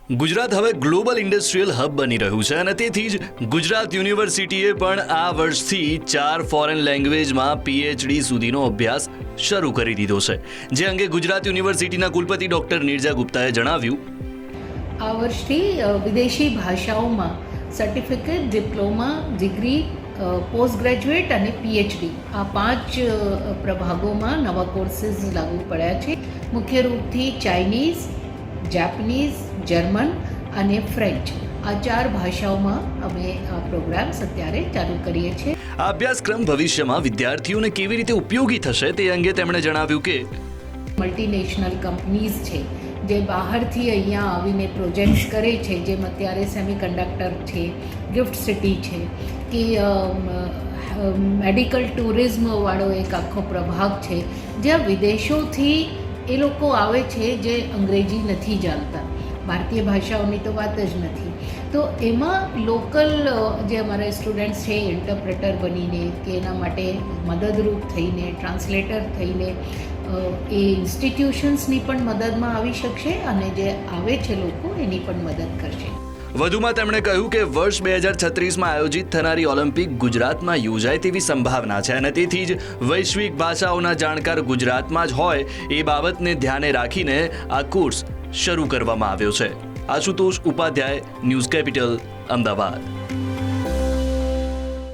ગુજરાત હવે global industrial hub બની રહ્યું છે અને તેથી જ ગુજરાત યુનિવર્સિટીએ પણ આ વર્ષથી 4 ફોરેન લેંગ્વેજમાં પીએચડી સુધીનો અભ્યાસ શરૂ કરી દીધો છે, જે અંગે ગુજરાત યુનિવર્સિટીના કુલપતિ ડોક્ટર નીરજા ગુપ્તાએ જણાવ્યું, આ વર્ષથી વિદેશી ભાષાઓમાં certificate, diploma, degree, post graduate અને પીએચડી આ 5 પ્રભાગોમાં નવા કોર્સીસ લાગુ પડ્યા છે. મુખ્ય રૂપથી ચાઇનીઝ, જાપાનીઝ, જર્મન અને ફ્રેન્ચ આ 4 ભાષાઓમાં અમે આ પ્રોગ્રામ્સ અત્યારે ચાલુ કરીએ છીએ. આ અભ્યાસક્રમ ભવિષ્યમાં વિદ્યાર્થીઓને કેવી રીતે ઉપયોગી થશે તે અંગે તેમણે જણાવ્યું કે મલ્ટીનેશનલ કંપનીઝ છે જે બહારથી અહીંયા આવીને પ્રોજેક્ટ્સ કરે છે, જેમ અત્યારે સેમિકન્ડક્ટર છે, ગિફ્ટ સિટી છે કે મેડિકલ ટુરિઝમવાળો એક આખો પ્રભાગ છે, જ્યાં વિદેશોથી એ લોકો આવે છે જે અંગ્રેજી નથી જાણતા, ભારતીય ભાષાઓની તો વાત જ નથી. તો એમાં લોકલ જે અમારા સ્ટુડન્ટ્સ છે ઇન્ટરપ્રેટર બનીને કે એના માટે મદદરૂપ થઈને, ટ્રાન્સલેટર થઈને એ ઇન્સ્ટિટ્યુશન્સની પણ મદદમાં આવી શકશે અને જે આવે છે લોકો એની પણ મદદ કરશે. વધુમાં તેમણે કહ્યું કે વર્ષ 2036માં આયોજિત થનારી ઓલિમ્પિક ગુજરાતમાં યોજાય તેવી સંભાવના છે અને તેથી જ વૈશ્વિક ભાષાઓના જાણકાર ગુજરાતમાં જ હોય એ બાબતને ધ્યાને રાખીને આ કોર્સ શરૂ કરવામાં આવ્યો છે. Ashutosh Upadhyay, news capital, Ahmedabad.